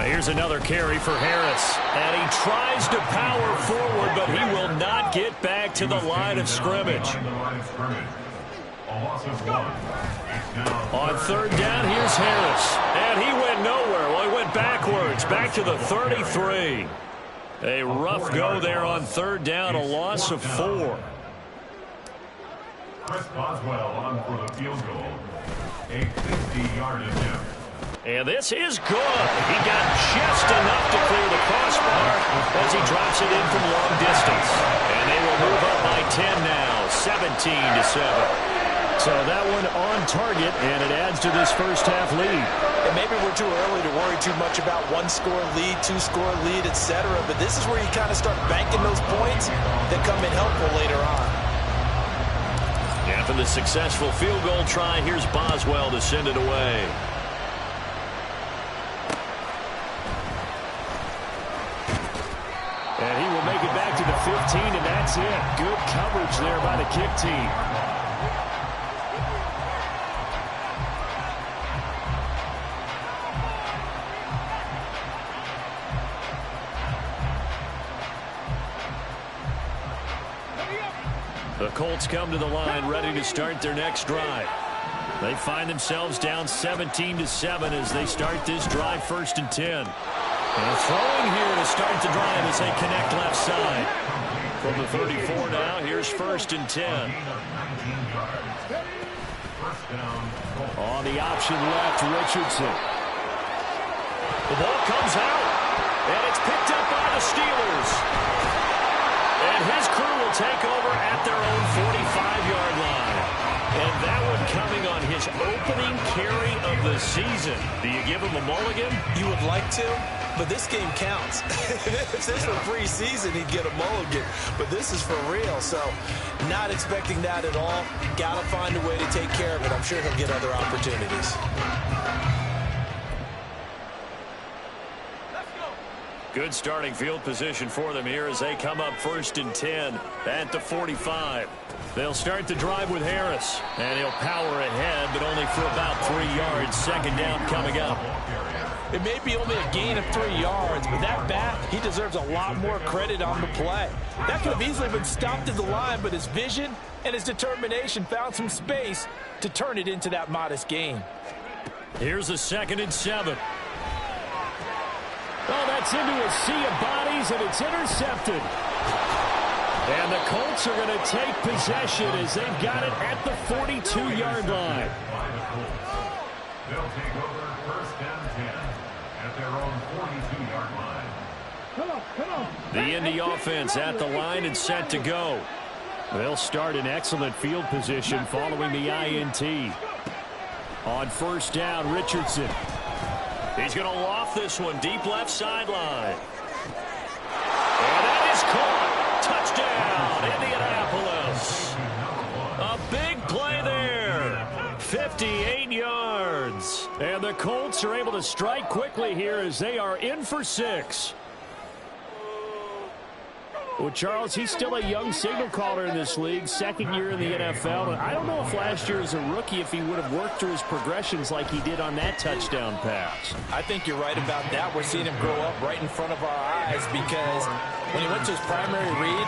Here's another carry for Harris. And he tries to power forward, but he will not get back to the line of scrimmage. On third down, here's Harris. And he went nowhere. Well, he went backwards, back to the 33. A rough go there on third down, a loss of 4. Chris Boswell on for the field goal. A 50-yard attempt. And this is good. He got just enough to clear the crossbar as he drops it in from long distance. And they will move up by 10 now, 17-7. So that one on target, and it adds to this first half lead. And maybe we're too early to worry too much about one-score lead, two-score lead, etc. But this is where you kind of start banking those points that come in helpful later on. After the successful field goal try, here's Boswell to send it away. And he will make it back to the 15, and that's it. Good coverage there by the kick team. The Colts come to the line ready to start their next drive. They find themselves down 17-7 as they start this drive, 1st and 10. And throwing here to start the drive as they connect left side. From the 34 now, here's 1st and 10. On the option left, Richardson. The ball comes out, and it's picked up by the Steelers. And his crew will take over at their own 45-yard line. And that one coming on his opening carry of the season. Do you give him a mulligan? You would like to, but this game counts. If this were preseason, he'd get a mulligan. But this is for real, so not expecting that at all. Got to find a way to take care of it. I'm sure he'll get other opportunities. Good starting field position for them here as they come up 1st and 10 at the 45. They'll start the drive with Harris, and he'll power ahead, but only for about 3 yards. 2nd down coming up. It may be only a gain of 3 yards, but that back, he deserves a lot more credit on the play. That could have easily been stopped at the line, but his vision and his determination found some space to turn it into that modest gain. Here's a 2nd and 7. Oh, that's into a sea of bodies, and it's intercepted. And the Colts are going to take possession as they've got it at the 42-yard line. They'll take over 1st and 10 at their own 42-yard line. The Indy offense at the line and set to go. They'll start in excellent field position following the INT. On 1st down, Richardson. He's going to loft this one deep left sideline. And that is caught. Touchdown, Indianapolis. A big play there. 58 yards. And the Colts are able to strike quickly here as they are in for 6. Well, Charles, he's still a young signal caller in this league, 2nd year in the NFL. And I don't know if last year as a rookie if he would have worked through his progressions like he did on that touchdown pass. I think you're right about that. We're seeing him grow up right in front of our eyes because when he went to his primary read,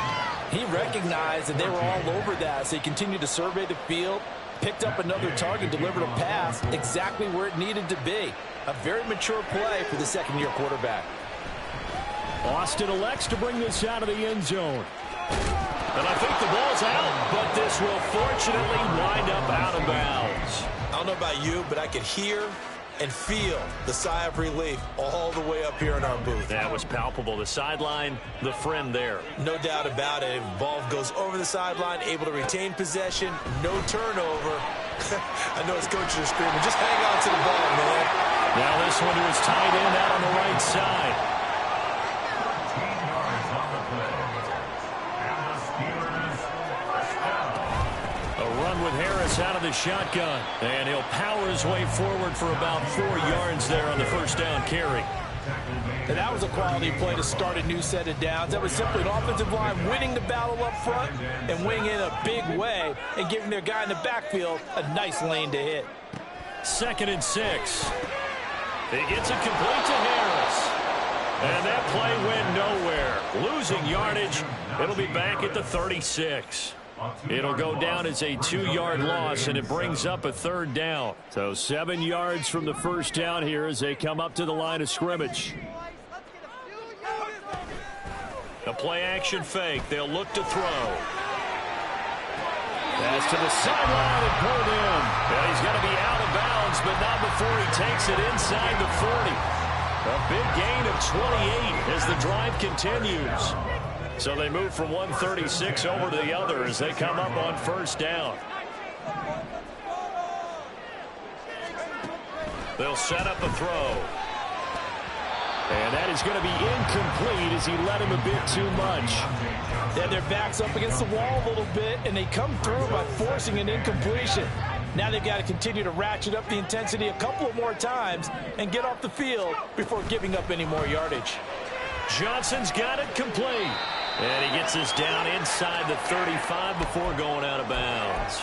he recognized that they were all over that. So he continued to survey the field, picked up another target, delivered a pass exactly where it needed to be. A very mature play for the 2nd-year quarterback. Austin elects to bring this out of the end zone. And I think the ball's out, but this will fortunately wind up out of bounds. I don't know about you, but I could hear and feel the sigh of relief all the way up here in our booth. That was palpable. The sideline, the friend there. No doubt about it. Ball goes over the sideline, able to retain possession, no turnover. I know his coaches are screaming, just hang on to the ball, man. Now this one to his tight end out on the right side. With Harris out of the shotgun, and he'll power his way forward for about 4 yards there on the 1st down carry. And that was a quality play to start a new set of downs. That was simply an offensive line winning the battle up front and winning in a big way and giving their guy in the backfield a nice lane to hit. 2nd and 6. He gets it complete to Harris. And that play went nowhere. Losing yardage. It'll be back at the 36. It'll go down as a 2-yard loss, and it brings up a 3rd down. So 7 yards from the first down here as they come up to the line of scrimmage. The play-action fake. They'll look to throw. Pass to the sideline and pulled in. Well, he's got to be out of bounds, but not before he takes it inside the 40. A big gain of 28 as the drive continues. So they move from 136 over to the other as they come up on first down. They'll set up a throw. And that is going to be incomplete as he let him a bit too much. Yeah, their back's up against the wall a little bit, and they come through by forcing an incompletion. Now they've got to continue to ratchet up the intensity a couple of more times and get off the field before giving up any more yardage. Johnson's got it complete. And he gets this down inside the 35 before going out of bounds.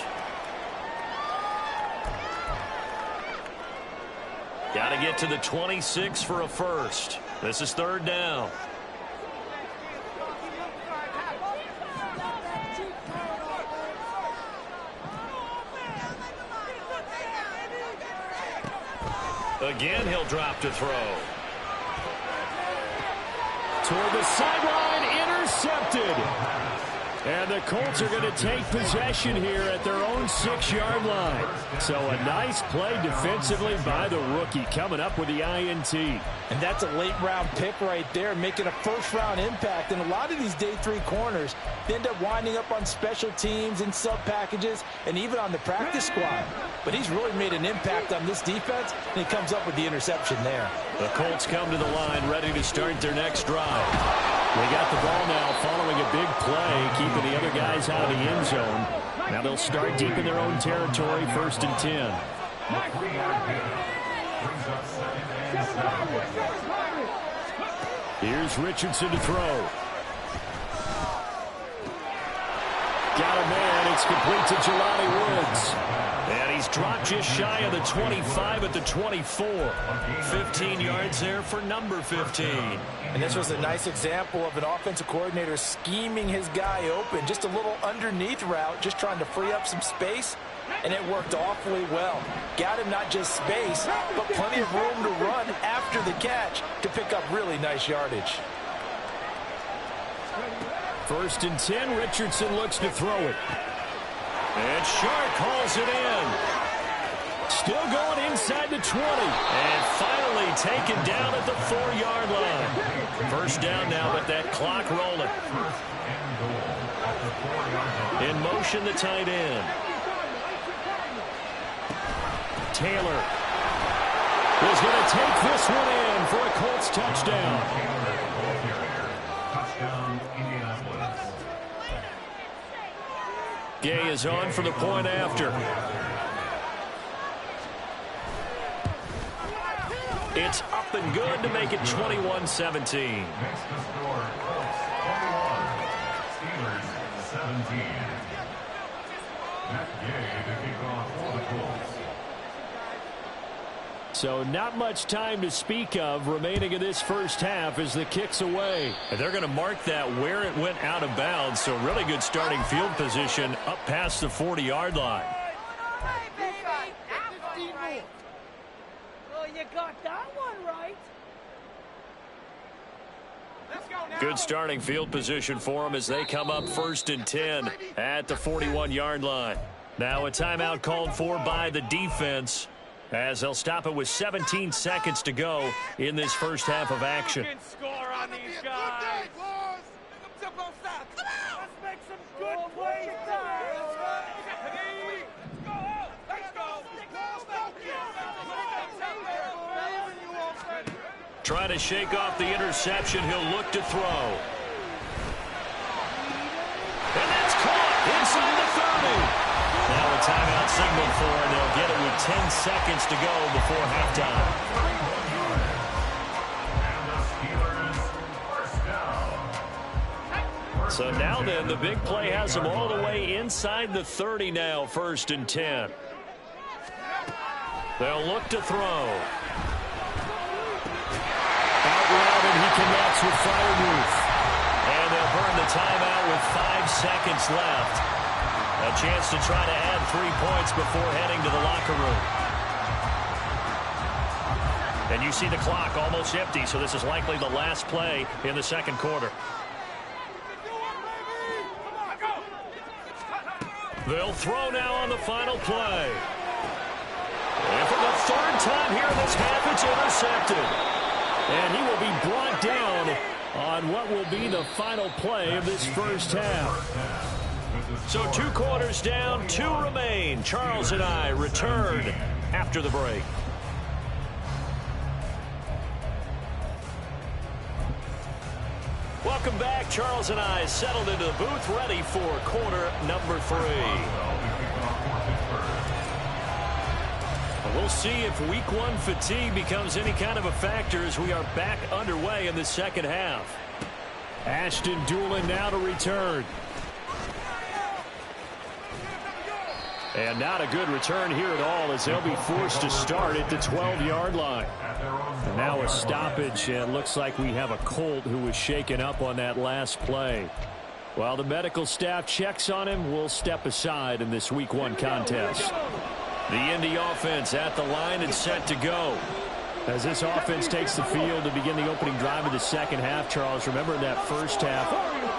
Got to get to the 26 for a first. This is 3rd down. Again, he'll drop to throw. Toward the sideline, intercepted. And the Colts are going to take possession here at their own 6-yard line. So a nice play defensively by the rookie coming up with the INT. And that's a late-round pick right there, making a first-round impact. And a lot of these day 3 corners end up winding up on special teams and sub-packages and even on the practice squad. But he's really made an impact on this defense, and he comes up with the interception there. The Colts come to the line ready to start their next drive. They got the ball now following a big play, keeping the other guys out of the end zone. Now they'll start deep in their own territory, 1st and 10. Here's Richardson to throw. Got a man. It's complete to Jelani Woods. And he's dropped just shy of the 25 at the 24. 15 yards there for number 15. And this was a nice example of an offensive coordinator scheming his guy open. Just a little underneath route, just trying to free up some space. And it worked awfully well. Got him not just space, but plenty of room to run after the catch to pick up really nice yardage. 1st and 10, Richardson looks to throw it. And Shark hauls it in. Still going inside the 20. And finally taken down at the 4-yard line. First down now with that clock rolling. In motion, the tight end. Taylor is going to take this one in for a Colts touchdown. Gay is on for the point after. It's up and good to make it 21-17. Next to score, 21. Steelers 17. Matt Gay to kick off for the Colts. So not much time to speak of remaining in this first half as the kick's away. And they're going to mark that where it went out of bounds. So really good starting field position up past the 40-yard line. Well, you got that one right. Good starting field position for them as they come up 1st and 10 at the 41-yard line. Now a timeout called for by the defense, as they'll stop it with 17 seconds to go in this first half of action. Score on these guys. Let's make some good plays. Trying to shake off the interception. He'll look to throw. And that's caught inside the 30. Now a timeout signal for, and they'll get it with 10 seconds to go before halftime. So now then, the big play has them all the way inside the 30 now, 1st and 10. They'll look to throw. connects with Freiermuth. And they'll burn the timeout with 5 seconds left. A chance to try to add 3 points before heading to the locker room. And you see the clock almost empty, so this is likely the last play in the second quarter. They'll throw now on the final play. And for the third time here in this half, it's intercepted. And he will be brought down on what will be the final play of this first half. So 2 quarters down, 2 remain. Charles and I return after the break. Welcome back. Charles and I settled into the booth, ready for quarter number 3. We'll see if week 1 fatigue becomes any kind of a factor as we are back underway in the second half. Ashton Dulin now to return. And not a good return here at all as they'll be forced to start at the 12-yard line. And now a stoppage, and looks like we have a Colt who was shaken up on that last play. While the medical staff checks on him, we'll step aside in this week 1 contest. The Indy offense at the line and set to go. As this offense takes the field to begin the opening drive of the second half, Charles, remember in that first half,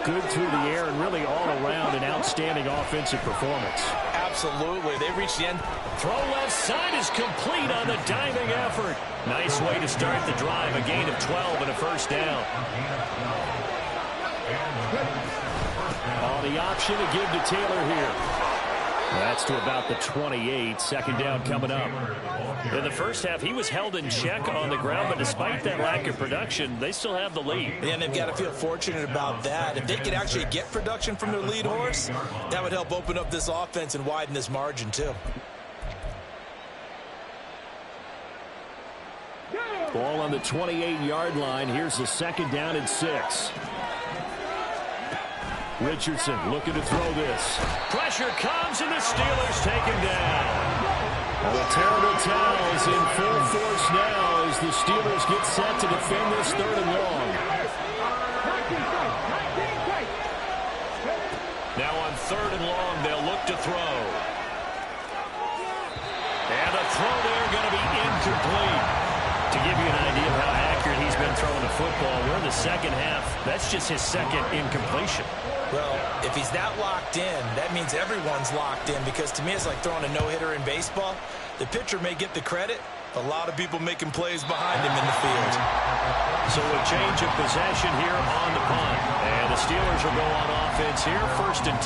good through the air and really all around an outstanding offensive performance. Absolutely. They reached the end. Throw left side is complete on the diving effort. Nice way to start the drive. A gain of 12 and a first down. On the option to give to Taylor here. That's to about the 28. Second down coming up. In the first half, he was held in check on the ground, but despite that lack of production, they still have the lead. And they've got to feel fortunate about that. If they could actually get production from their lead horse, that would help open up this offense and widen this margin too. Ball on the 28-yard line. Here's the second down and 6. Richardson looking to throw this. Pressure comes, and the Steelers take him down. A terrible towel is in full force now as the Steelers get set to defend this 3rd and long. Now on 3rd and long, they'll look to throw. And a throw there going to be incomplete. To give you an idea of how accurate he's been throwing the football, we're in the second half. That's just his second incompletion. Well, if he's that locked in, that means everyone's locked in, because to me it's like throwing a no-hitter in baseball. The pitcher may get the credit, a lot of people making plays behind him in the field. So a change of possession here on the punt. And the Steelers will go on offense here, 1st and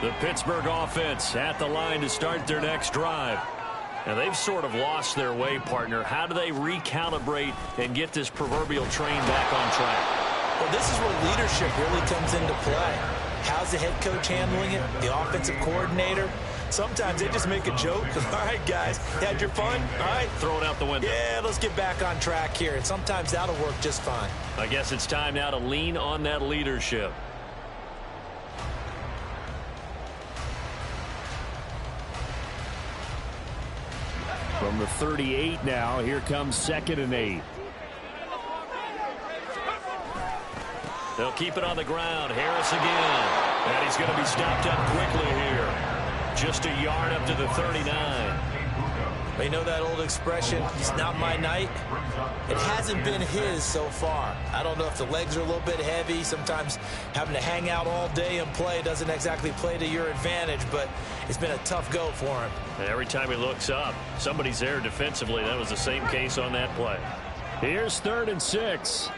10. The Pittsburgh offense at the line to start their next drive. And they've sort of lost their way, partner. How do they recalibrate and get this proverbial train back on track? Well, this is where leadership really comes into play. How's the head coach handling it? The offensive coordinator? Sometimes they just make a joke. All right, guys, had your fun? All right. Throw it out the window. Yeah, let's get back on track here. And sometimes that'll work just fine. I guess it's time now to lean on that leadership. From the 38 now, here comes 2nd and 8. They'll keep it on the ground. Harris again. And he's going to be stopped up quickly here. Just a yard up to the 39. You know that old expression, it's not my night? It hasn't been his so far. I don't know if the legs are a little bit heavy. Sometimes having to hang out all day and play doesn't exactly play to your advantage, but it's been a tough go for him. And every time he looks up, somebody's there defensively. That was the same case on that play. Here's 3rd and 6.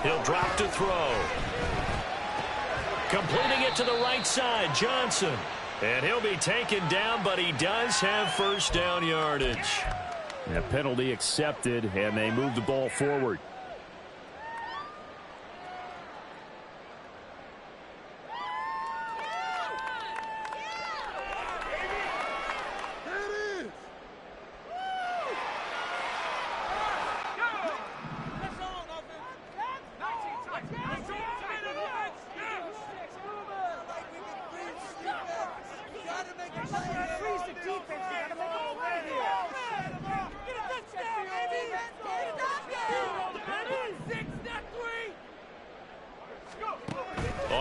He'll drop to throw. Completing it to the right side, Johnson. And he'll be taken down, but he does have 1st down yardage. A penalty accepted, and they move the ball forward.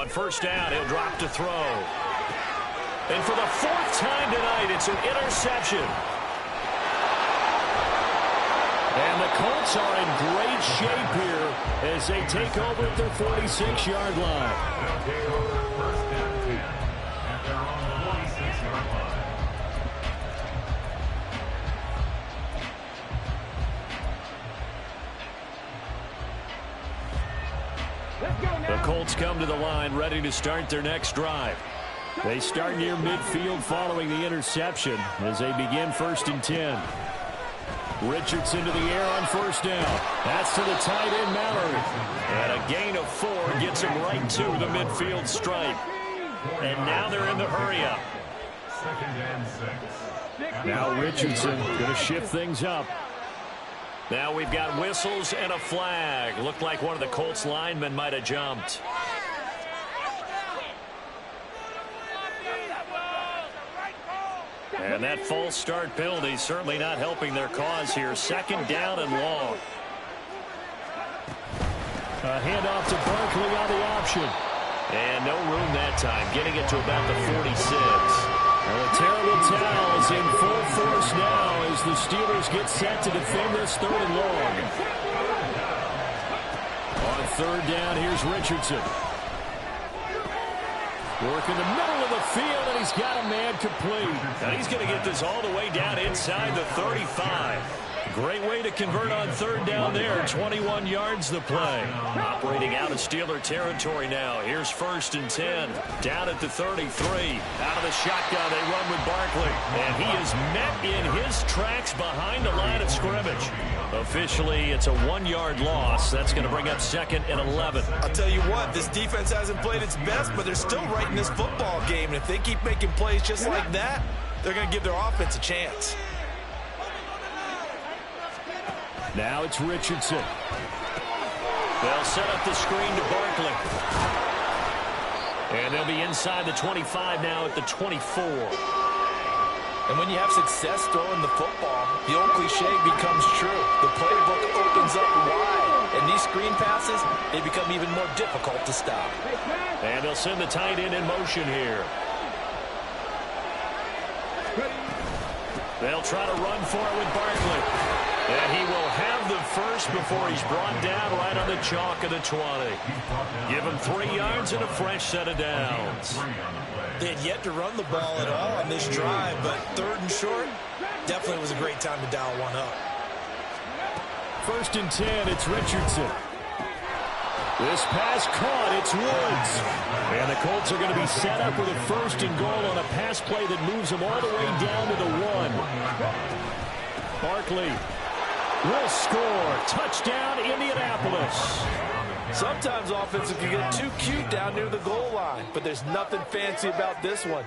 On first down, he'll drop to throw. And for the fourth time tonight, it's an interception. And the Colts are in great shape here as they take over at their 46-yard line. First and 10 at their own 46-yard line. The Colts come to the line ready to start their next drive. They start near midfield following the interception as they begin first and 10. Richardson to the air on first down. That's to the tight end, Mallory. And a gain of 4 gets him right to the midfield stripe. And now they're in the hurry-up. Second and 6. Now Richardson going to shift things up. Now we've got whistles and a flag. Looked like one of the Colts linemen might have jumped. And that false start penalty certainly not helping their cause here. Second down and long. A handoff to Barkley on the option. And no room that time, getting it to about the 46. And the terrible towels in full force now as the Steelers get set to defend this third and long. On third down, here's Richardson. Work in the middle of the field, and he's got a man complete. And he's going to get this all the way down inside the 35. Great way to convert on third down there. 21 yards the play. Operating out of Steeler territory now. Here's first and 10. Down at the 33. Out of the shotgun, they run with Barkley. And he is met in his tracks behind the line of scrimmage. Officially, it's a 1-yard loss. That's going to bring up second and 11. I'll tell you what, this defense hasn't played its best, but they're still right in this football game. And if they keep making plays just like that, they're going to give their offense a chance. Now it's Richardson. They'll set up the screen to Barkley. And they'll be inside the 25 now at the 24. And when you have success throwing the football, the old cliche becomes true. The playbook opens up wide. And these screen passes, they become even more difficult to stop. And they'll send the tight end in motion here. They'll try to run for it with Barkley. And he will have the first before he's brought down right on the chalk of the 20. Give him 3 yards and a fresh set of downs. They had yet to run the ball at all on this drive, but third and short, definitely was a great time to dial one up. First and 10, it's Richardson. This pass caught, it's Woods. And the Colts are going to be set up with a first and goal on a pass play that moves them all the way down to the 1. Barkley will score. Touchdown, Indianapolis. Sometimes offenses can get too cute down near the goal line, but there's nothing fancy about this one.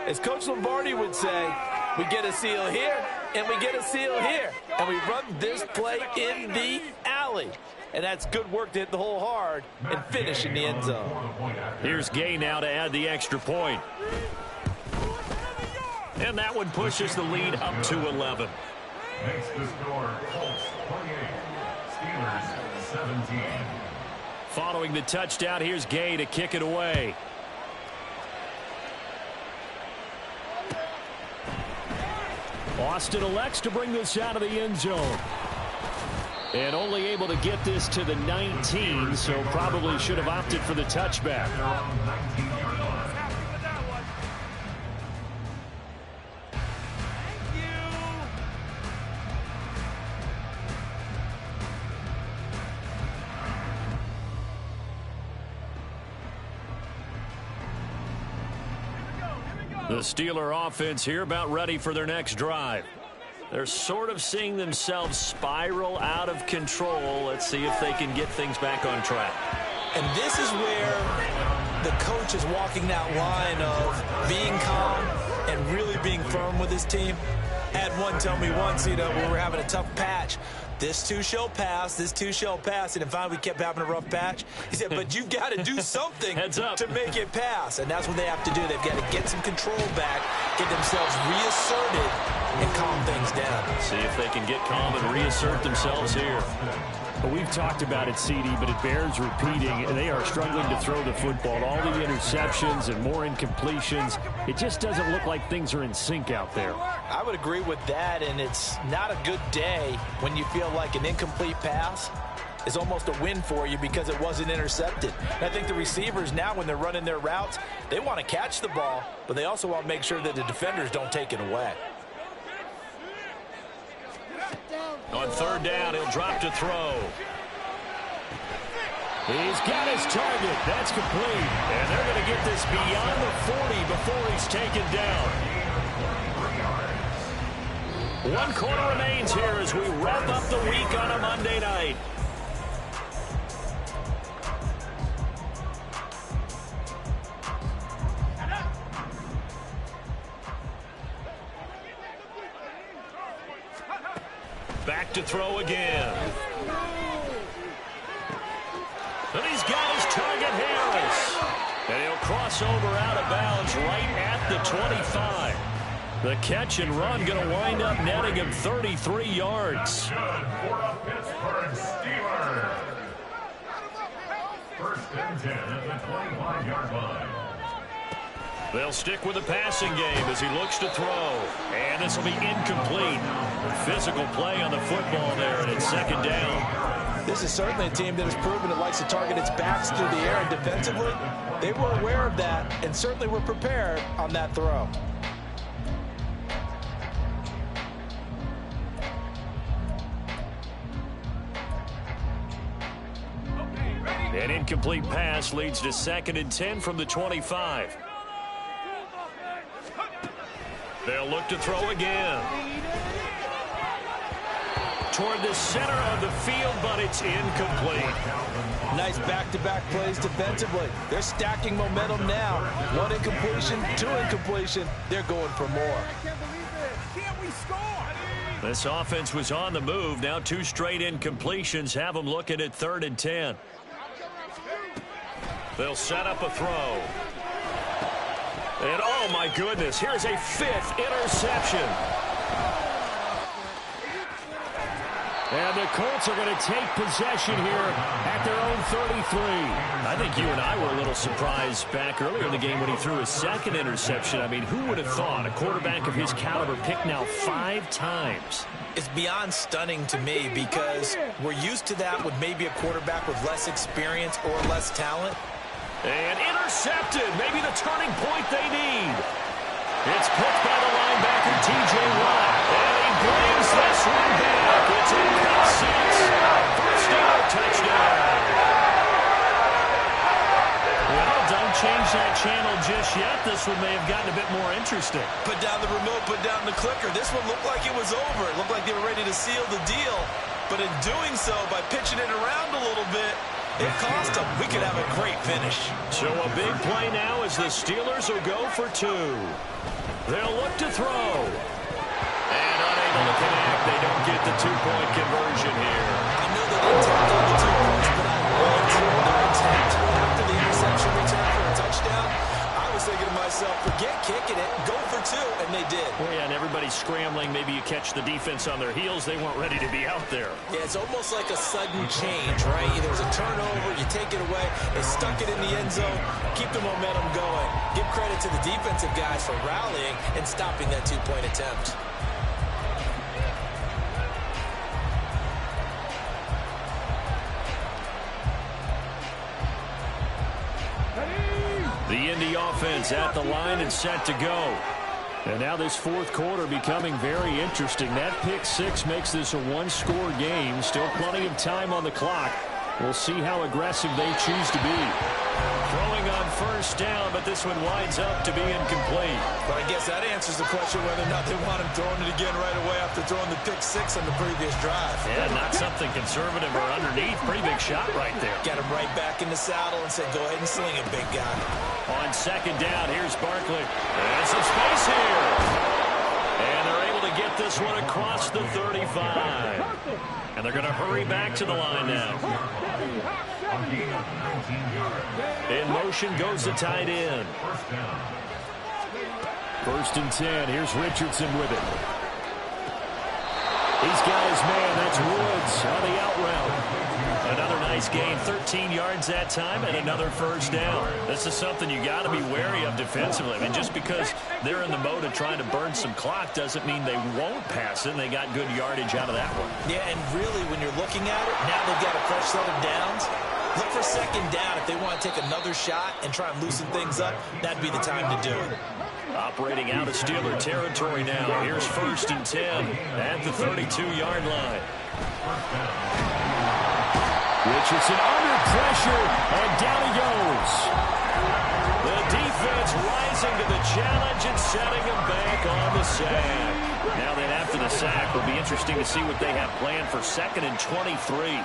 As Coach Lombardi would say, we get a seal here, and we get a seal here, and we run this play in the alley. And that's good work to hit the hole hard and finish in the end zone. Here's Gay now to add the extra point. And that one pushes the lead up to 11. Makes the score Colts 28, Steelers 17. Following the touchdown, here's Gay to kick it away. Austin elects to bring this out of the end zone. And only able to get this to the 19, so probably should have opted for the touchback. The Steeler offense here about ready for their next drive. They're sort of seeing themselves spiral out of control. Let's see if they can get things back on track. And this is where the coach is walking that line of being calm and really being firm with his team. I had one tell me once, when we were having a tough patch, this too shall pass, this too shall pass. And finally we kept having a rough patch. He said, but you've got to do something to make it pass. And that's what they have to do. They've got to get some control back, get themselves reasserted, and calm things down. See if they can get calm and reassert themselves here. We've talked about it, CD, but it bears repeating. They are struggling to throw the football. All the interceptions and more incompletions. It just doesn't look like things are in sync out there. I would agree with that, and it's not a good day when you feel like an incomplete pass is almost a win for you because it wasn't intercepted. And I think the receivers now, when they're running their routes, they want to catch the ball, but they also want to make sure that the defenders don't take it away. On third down, he'll drop to throw. He's got his target. That's complete. And they're going to get this beyond the 40 before he's taken down. 1 quarter remains here as we wrap up the week on a Monday night. Back to throw again. And he's got his target, Harris. And he'll cross over out of bounds right at the 25. The catch and run going to wind up netting him 33 yards. Good for the Pittsburgh Steelers. First and 10 at the 25-yard line. They'll stick with the passing game as he looks to throw. And this will be incomplete. Physical play on the football there, and it's second down. This is certainly a team that has proven it likes to target its backs through the air, and defensively, they were aware of that and certainly were prepared on that throw. An incomplete pass leads to second and 10 from the 25. They'll look to throw again. Toward the center of the field, but it's incomplete. Nice back-to-back plays defensively. They're stacking momentum now. 1 incompletion, 2 incompletion. They're going for more. Can't we score? This offense was on the move. Now 2 straight incompletions have them looking at third and 10. They'll set up a throw. And oh my goodness, here's a 5th interception. And the Colts are going to take possession here at their own 33. I think you and I were a little surprised back earlier in the game when he threw his 2nd interception. I mean, who would have thought a quarterback of his caliber picked now 5 times? It's beyond stunning to me because we're used to that with maybe a quarterback with less experience or less talent. And intercepted, maybe the turning point they need. It's picked by the linebacker, T.J. Watt. And he brings this one back. It's a pick 6 for a Steeler touchdown. Well, don't change that channel just yet. This one may have gotten a bit more interesting. Put down the remote, put down the clicker. This one looked like it was over. It looked like they were ready to seal the deal. But in doing so, by pitching it around a little bit, it cost them. We could have a great finish. So a big play now as the Steelers will go for 2. They'll look to throw. And unable to connect. They don't get the 2-point conversion here. I know they didn't tackle the 2 points, but I liked their intent. After the interception return for a touchdown, I was thinking to myself, forget kicking it, go for 2, and they did. Well, yeah, and everybody's scrambling. Maybe you catch the defense on their heels. They weren't ready to be out there. Yeah, it's almost like a sudden change, right? There was a turnover, you take it away, they stuck it in the end zone, keep the momentum going. Give credit to the defensive guys for rallying and stopping that 2-point attempt. The Indy offense at the line and set to go. And now this 4th quarter becoming very interesting. That pick 6 makes this a 1-score game. Still plenty of time on the clock. We'll see how aggressive they choose to be. Throwing on first down, but this one winds up to be incomplete. But I guess that answers the question whether or not they want him throwing it again right away after throwing the pick 6 on the previous drive. Yeah, not something conservative or underneath. Pretty big shot right there. Got him right back in the saddle and said, go ahead and sling it, big guy. On second down, here's Barkley. There's some space here. And they're able to get this one across the 35. And they're going to hurry back to the line now. In motion goes the tight end. First and 10. Here's Richardson with it. He's got his man. That's Woods on the out route. He's gained 13 yards that time and another first down. This is something you got to be wary of defensively. I mean, just because they're in the mode of trying to burn some clock doesn't mean they won't pass it, and they got good yardage out of that one. Yeah, and really, when you're looking at it, now they've got a fresh set of downs. Look for second down if they want to take another shot and try and loosen things up. That'd be the time to do it. Operating out of Steeler territory now. Here's 1st and 10 at the 32-yard line. Richardson under pressure, and down he goes. The defense rising to the challenge and setting him back on the sack. Now then, after the sack, it'll be interesting to see what they have planned for 2nd and 23.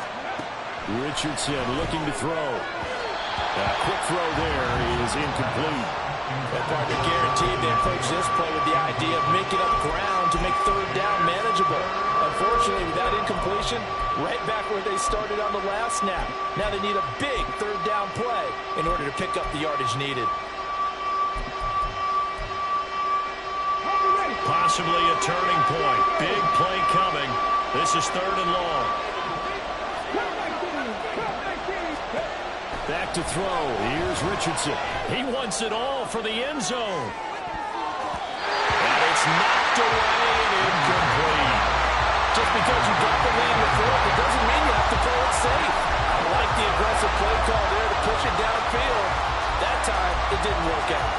Richardson looking to throw. A quick throw there is incomplete. That partner guaranteed they approach this play with the idea of making up ground to make 3rd down manageable. Unfortunately, with that incompletion, right back where they started on the last snap. Now they need a big 3rd down play in order to pick up the yardage needed. Possibly a turning point. Big play coming. This is 3rd and long. Back to throw. Here's Richardson. He wants it all for the end zone. And it's knocked away and incomplete. Just because you got the man with it, it doesn't mean you have to play it safe. I like the aggressive play call there to push it downfield. That time, it didn't work out.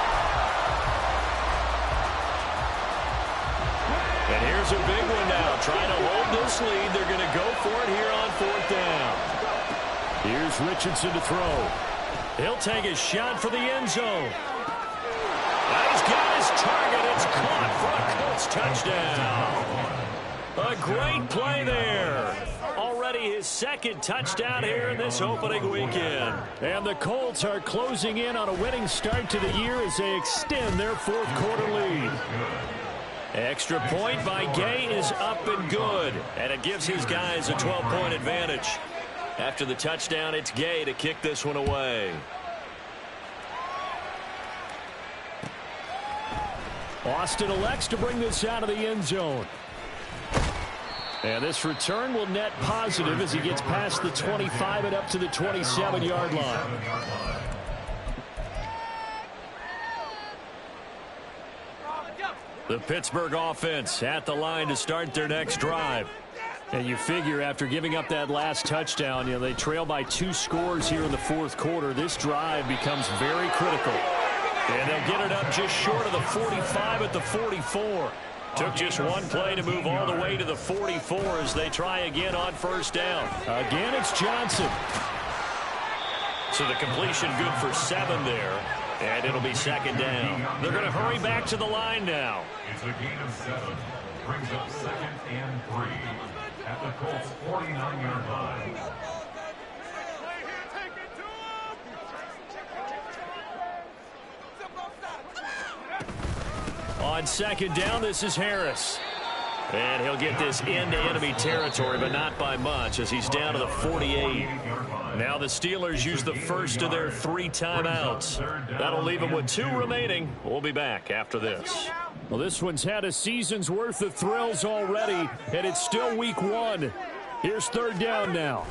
And here's a big one now. Trying to hold this lead. They're going to go for it here on 4th down. Here's Richardson to throw. He'll take a shot for the end zone. Now he's got his target. It's caught for a Colts touchdown. A great play there. Already his 2nd touchdown here in this opening weekend. And the Colts are closing in on a winning start to the year as they extend their 4th quarter lead. Extra point by Gay is up and good. And it gives his guys a 12-point advantage. After the touchdown, it's Gay to kick this one away. Austin elects to bring this out of the end zone. And this return will net positive as he gets past the 25 and up to the 27-yard line. The Pittsburgh offense at the line to start their next drive. And you figure after giving up that last touchdown, they trail by 2 scores here in the 4th quarter. This drive becomes very critical. And they'll get it up just short of the 45 at the 44. Took just one play to move all the way to the 44 as they try again on 1st down. Again, it's Johnson. So the completion good for 7 there. And it'll be 2nd down. They're going to hurry back to the line now. It's a gain of 7. Brings up 2nd and 3. At the Colts' 49-yard line. On 2nd down, this is Harris. And he'll get this into enemy territory, but not by much as he's down to the 48. Now the Steelers use the first of their 3 timeouts. That'll leave them with 2 remaining. We'll be back after this. Well, this one's had a season's worth of thrills already, and it's still week 1. Here's 3rd down now.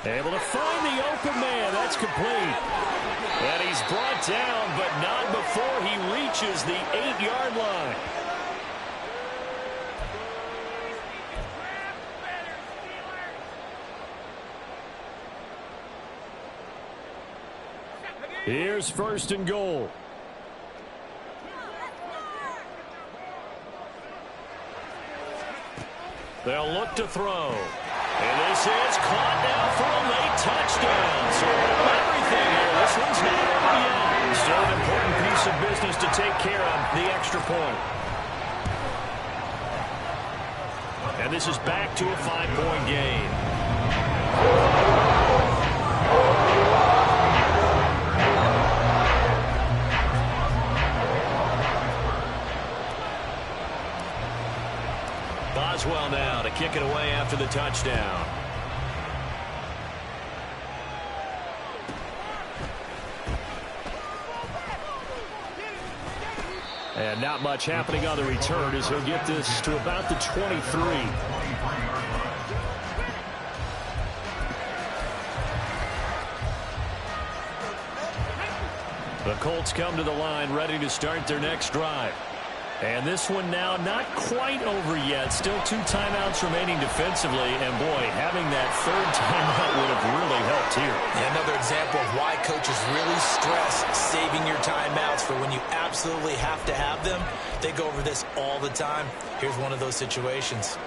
Able to find the open man. That's complete. And he's brought down, but not before he reaches the 8-yard line. Here's 1st and goal. They'll look to throw. And this is caught now for a late touchdown. So everything here. This one's not over yet. Still an important piece of business to take care of, the extra point. And this is back to a 5-point game. Boswell now to kick it away after the touchdown. And not much happening on the return as he'll get this to about the 23. The Colts come to the line ready to start their next drive. And this one now not quite over yet. Still 2 timeouts remaining defensively. And, boy, having that 3rd timeout would have really helped here. Yeah, another example of why coaches really stress saving your timeouts for when you absolutely have to have them. They go over this all the time. Here's one of those situations.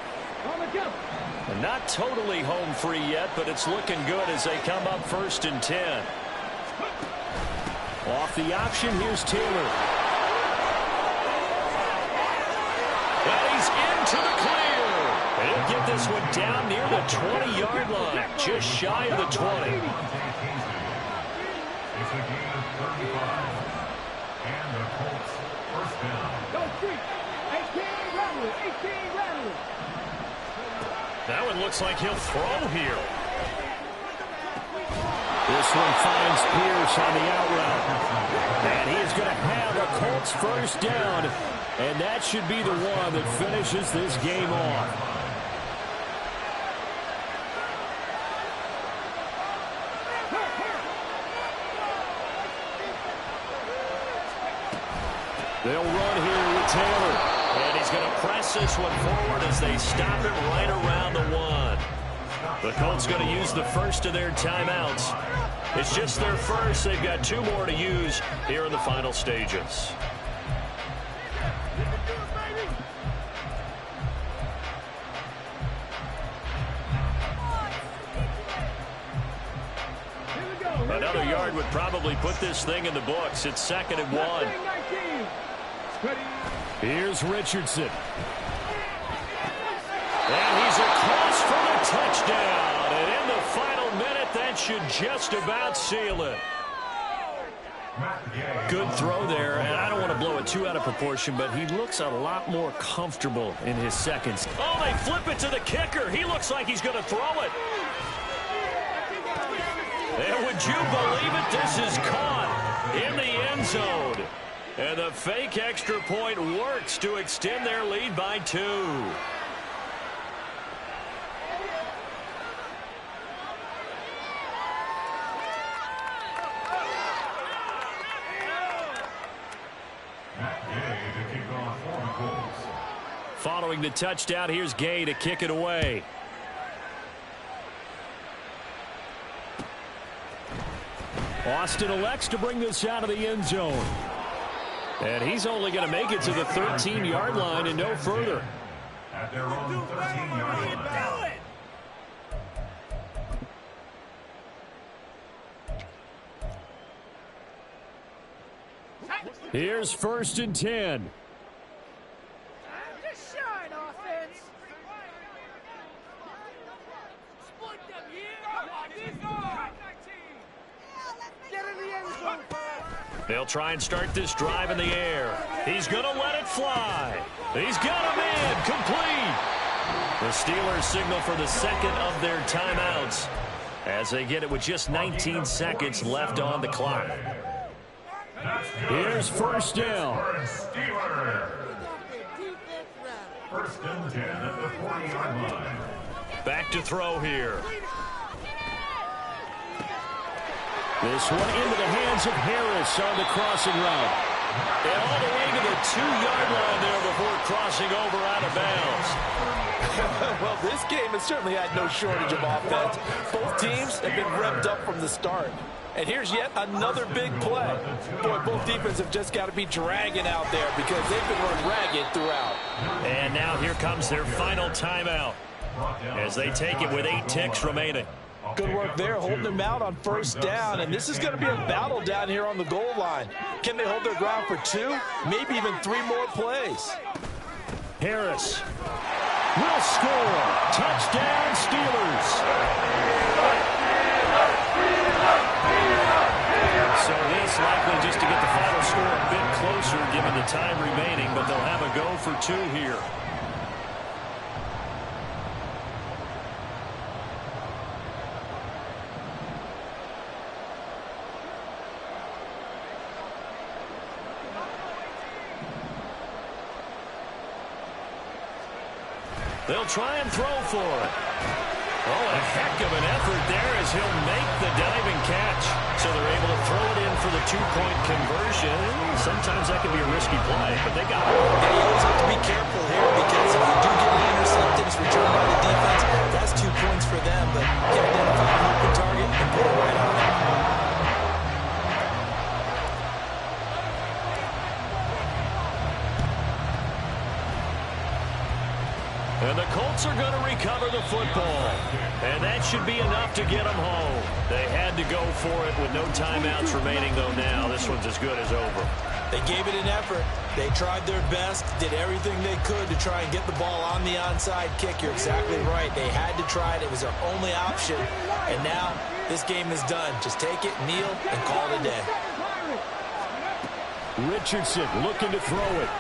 And not totally home free yet, but it's looking good as they come up 1st and 10. Off the option, here's Taylor. And he's into the clear. And he'll get this one down near the 20-yard line, just shy of the 20. It's a gain of 35. And the Colts first down. That one looks like he'll throw here. This one finds Pierce on the out route. And he is going to have a Colts first down. And that should be the one that finishes this game off. They'll run here with Taylor. And he's going to press this one forward as they stop it right around the 1. The Colts going to use the first of their timeouts. It's just their first. They've got 2 more to use here in the final stages. Another yard would probably put this thing in the books. It's 2nd and 1. Here's Richardson. And he's across for the touchdown. And in the final minute, that should just about seal it. Good throw there, and I don't want to blow it too out of proportion, but he looks a lot more comfortable in his seconds. Oh, they flip it to the kicker. He looks like he's going to throw it. And would you believe it? This is caught in the end zone. And the fake extra point works to extend their lead by 2. Following the touchdown, here's Gay to kick it away. Austin elects to bring this out of the end zone. And he's only going to make it to the 13-yard line and no further. At their own 13-yard line. Here's 1st and 10. They'll try and start this drive in the air. He's going to let it fly. He's got him in. Complete. The Steelers signal for the 2nd of their timeouts as they get it with just 19 seconds left on the clock. Here's 1st down. First and 10 at the 40-yard line. Back to throw here. This one into the hands of Harris on the crossing route. And all the way to the 2-yard line there before crossing over out of bounds. Well, this game has certainly had no shortage of offense. Both teams have been revved up from the start. And here's yet another big play. Boy, both defenses have just got to be dragging out there because they've been run ragged throughout. And now here comes their final timeout as they take it with 8 ticks remaining. Good work there, holding them out on 1st down. And this is going to be a battle down here on the goal line. Can they hold their ground for 2, maybe even 3 more plays? Harris will score. Touchdown, Steelers. So this likely just to get the final score a bit closer given the time remaining, but they'll have a go for 2 here. They'll try and throw for it. Oh, a heck of an effort there as he'll make the diving catch. So they're able to throw it in for the two-point conversion. Sometimes that can be a risky play, but they got it. Yeah, you always have to be careful here because if you do get an interception, it's returned by the defense. That's 2 points for them, but can identify an open target and put it right on it. And the Colts are going to recover the football. And that should be enough to get them home. They had to go for it with no timeouts remaining, though, now. This one's as good as over. They gave it an effort. They tried their best, did everything they could to try and get the ball on the onside kick. You're exactly right. They had to try it. It was their only option. And now this game is done. Just take it, kneel, and call it a day. Richardson looking to throw it.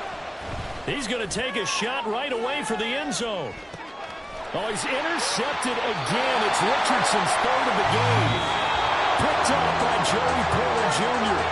He's going to take a shot right away for the end zone. Oh, he's intercepted again. It's Richardson's third of the game. Picked up by Joey Porter Jr.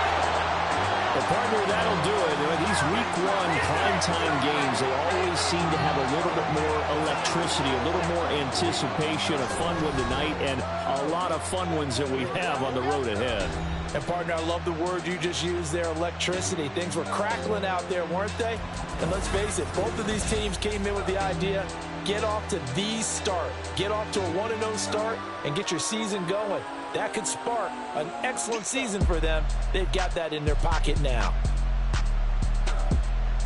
Well, partner, that'll do it. These week one primetime games, they always seem to have a little bit more electricity, a little more anticipation, a fun one tonight, and a lot of fun ones that we have on the road ahead. And, partner, I love the word you just used there, electricity. Things were crackling out there, weren't they? And let's face it, both of these teams came in with the idea, get off to the start. Get off to a 1-0 start and get your season going. That could spark an excellent season for them. They've got that in their pocket now.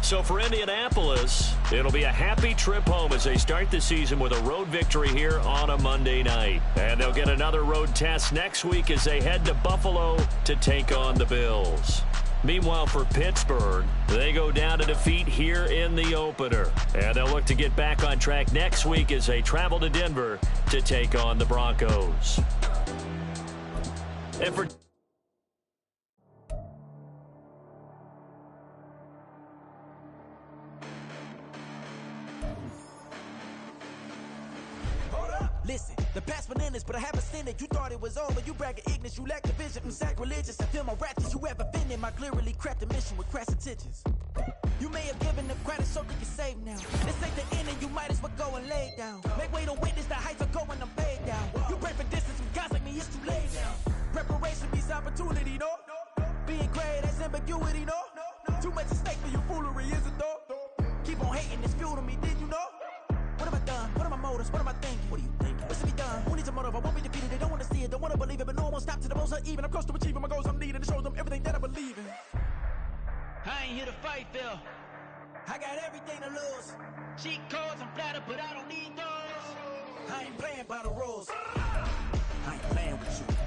So for Indianapolis, it'll be a happy trip home as they start the season with a road victory here on a Monday night. And they'll get another road test next week as they head to Buffalo to take on the Bills. Meanwhile, for Pittsburgh, they go down to defeat here in the opener. And they'll look to get back on track next week as they travel to Denver to take on the Broncos. And for listen, the past bananas, but I haven't seen it. You thought it was over, you bragging ignorance, you lack the vision from sacrilegious. I feel my ratchets, you have offended my clearly crafted mission with crass intentions. You may have given them credit so they can save now. This ain't the end and you might as well go and lay down. Make way to witness the heights are going, I'm paid down. You pray for distance from guys like me, it's too late now. Preparation beats opportunity, no? Being great, that's ambiguity, no? Too much at stake for you foolery, is it though? Keep on hating, it's fuel to me, did you know? What have I done? What are my motives? What am I thinking? What are you thinking? What's to be done? Who needs a motive? I won't be defeated. They don't want to see it, don't want to believe it, but no one won't stop to the most uneven. I'm close to achieving my goals. I'm needing to show them everything that I believe in. I ain't here to fight, Phil. I got everything to lose. Cheat codes, I'm flattered, but I don't need those. I ain't playing by the rules. I ain't playing with you.